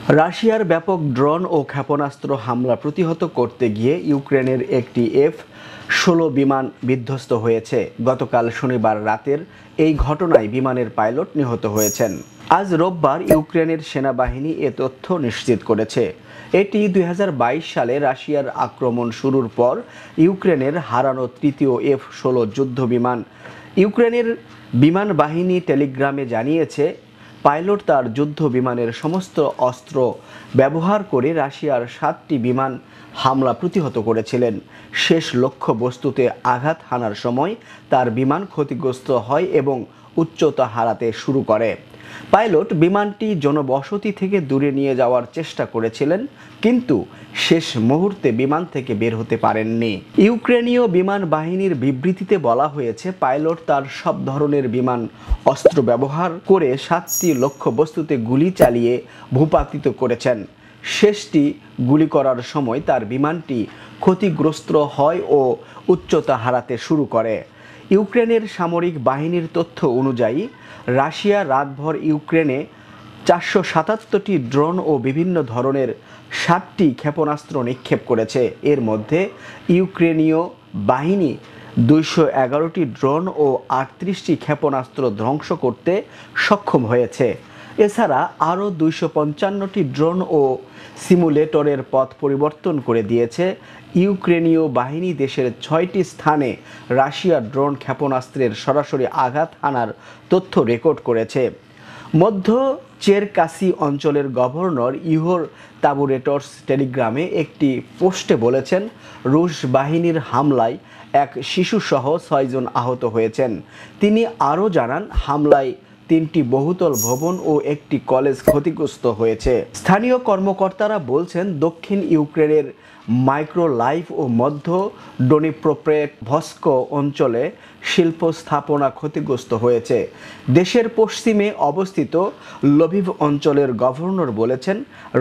রাশিয়ার ব্যাপক ড্রোন ও ক্ষেপণাস্ত্র হামলা প্রতিহত করতে গিয়ে ইউক্রেনের একটি F-16 বিমান বিধ্বস্ত হয়েছে। গতকাল শনিবার রাতের এই ঘটনায় বিমানের পাইলট নিহত হয়েছেন। আজ রোববার ইউক্রেনের সেনাবাহিনী এ তথ্য নিশ্চিত করেছে। এটি 2022 সালে রাশিয়ার আক্রমণ শুরুর পর ইউক্রেনের হারানো তৃতীয় F-16 যুদ্ধ বিমান। ইউক্রেনের বিমান বাহিনী টেলিগ্রামে জানিয়েছে, পাইলট তার যুদ্ধ বিমানের সমস্ত অস্ত্র ব্যবহার করে রাশিয়ার 7টি বিমান হামলা প্রতিহত করেছিলেন। শেষ লক্ষ্যবস্তুতে আঘাত হানার সময় তার বিমান ক্ষতিগ্রস্ত হয় এবং উচ্চতা হারাতে শুরু করে। পাইলট বিমানটি জনবসতি থেকে দূরে নিয়ে যাওয়ার চেষ্টা করেছিলেন, কিন্তু শেষ মুহূর্তে বিমান থেকে বের হতে পারেননি। ইউক্রেনীয় বিমান বাহিনীর বিবৃতিতে বলা হয়েছে, পাইলট তার সব ধরনের বিমান অস্ত্র ব্যবহার করে 7টি লক্ষ্যবস্তুতে গুলি চালিয়ে ভূপাতিত করেছেন। শেষটি গুলি করার সময় তার বিমানটি ক্ষতিগ্রস্ত হয় ও উচ্চতা হারাতে শুরু করে। ইউক্রেনের সামরিক বাহিনীর তথ্য অনুযায়ী, রাশিয়া রাতভর ইউক্রেনে 477টি ড্রোন ও বিভিন্ন ধরনের 7টি ক্ষেপণাস্ত্র নিক্ষেপ করেছে। এর মধ্যে ইউক্রেনীয় বাহিনী 211টি ড্রোন ও 38টি ক্ষেপণাস্ত্র ধ্বংস করতে সক্ষম হয়েছে। এছাড়া আরও 255টি ড্রোন ও সিমুলেটরের পথ পরিবর্তন করে দিয়েছে। ইউক্রেনীয় বাহিনী দেশের 6টি স্থানে রাশিয়ার ড্রোন ক্ষেপণাস্ত্রের সরাসরি আঘাত হানার তথ্য রেকর্ড করেছে। মধ্য চেরকাসি অঞ্চলের গভর্নর ইহোর তাবুরেটস টেলিগ্রামে একটি পোস্টে বলেছেন, রুশ বাহিনীর হামলায় এক শিশুসহ 6 জন আহত হয়েছেন। তিনি আরও জানান, হামলায় 3টি বহুতল ভবন ও একটি কলেজ ক্ষতিগ্রস্ত হয়েছে। স্থানীয় কর্মকর্তারা বলছেন, দক্ষিণ ইউক্রেনের মাইক্রোলাইভ ও মধ্য ডনিপ্রোপেটভস্ক অঞ্চলে শিল্প স্থাপনা ক্ষতিগ্রস্ত হয়েছে। দেশের পশ্চিমে অবস্থিত লভিভ অঞ্চলের গভর্নর বলেছেন,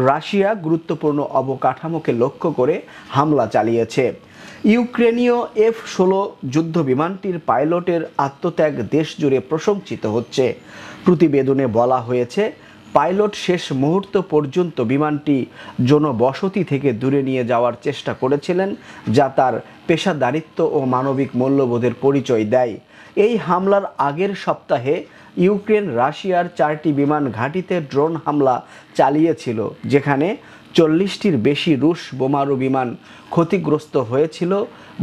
রাশিয়া গুরুত্বপূর্ণ অবকাঠামোকে লক্ষ্য করে হামলা চালিয়েছে। ইউক্রেনীয় F-16 যুদ্ধ বিমানটির পাইলটের আত্মত্যাগ দেশ জুড়ে প্রশংসিত হচ্ছে। প্রতিবেদনে বলা হয়েছে, পাইলট শেষ মুহূর্ত পর্যন্ত বিমানটি জনবসতি থেকে দূরে নিয়ে যাওয়ার চেষ্টা করেছিলেন, যা তার পেশাদারিত্ব ও মানবিক মূল্যবোধের পরিচয় দেয়। এই হামলার আগের সপ্তাহে ইউক্রেন রাশিয়ার 4টি বিমান ঘাঁটিতে ড্রোন হামলা চালিয়েছিল, যেখানে 40টির বেশি রুশ বোমারু বিমান ক্ষতিগ্রস্ত হয়েছিল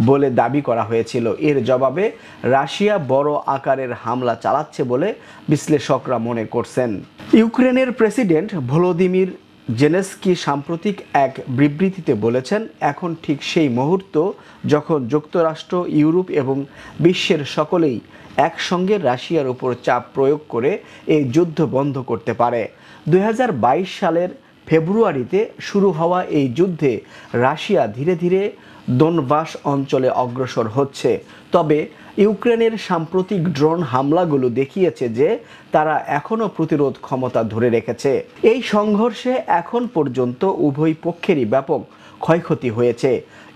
বলে দাবি করা হয়েছিল। এর জবাবে রাশিয়া বড় আকারের হামলা চালাচ্ছে বলে বিশ্লেষকরা মনে করছেন। ইউক্রেনের প্রেসিডেন্ট ভলোদিমির জেলেনস্কি সাম্প্রতিক এক বিবৃতিতে বলেছেন, এখন ঠিক সেই মুহূর্ত যখন যুক্তরাষ্ট্র, ইউরোপ এবং বিশ্বের সকলেই একসঙ্গে রাশিয়ার উপর চাপ প্রয়োগ করে এই যুদ্ধ বন্ধ করতে পারে। 2022 সালের ফেব্রুয়ারিতে শুরু হওয়া এই যুদ্ধে রাশিয়া ধীরে ধীরে দোনবাস অঞ্চলে অগ্রসর হচ্ছে। তবে ইউক্রেনের সাম্প্রতিক ড্রোন হামলাগুলো দেখিয়েছে যে তারা এখনও প্রতিরোধ ক্ষমতা ধরে রেখেছে। এই সংঘর্ষে এখন পর্যন্ত উভয় পক্ষেরই ব্যাপক ক্ষয়ক্ষতি হয়েছে।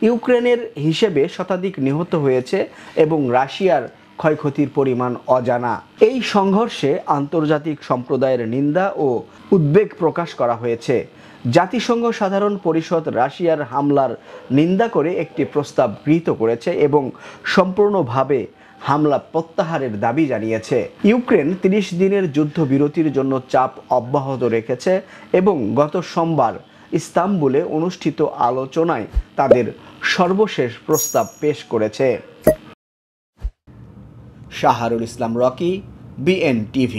ইউক্রেনের হিসেবে শতাধিক নিহত হয়েছে এবং রাশিয়ার ক্ষয়ক্ষতির পরিমাণ অজানা। এই সংঘর্ষে আন্তর্জাতিক সম্প্রদায়ের নিন্দা ও উদ্বেগ প্রকাশ করা হয়েছে। জাতিসংঘ সাধারণ পরিষদ রাশিয়ার হামলার নিন্দা করে একটি প্রস্তাব গৃহীত করেছে এবং সম্পূর্ণভাবে হামলা প্রত্যাহারের দাবি জানিয়েছে। ইউক্রেন 30 দিনের যুদ্ধবিরতির জন্য চাপ অব্যাহত রেখেছে এবং গত সোমবার ইস্তাম্বুলে অনুষ্ঠিত আলোচনায় তাদের সর্বশেষ প্রস্তাব পেশ করেছে। শাহরুল ইসলাম রকি, BN TV।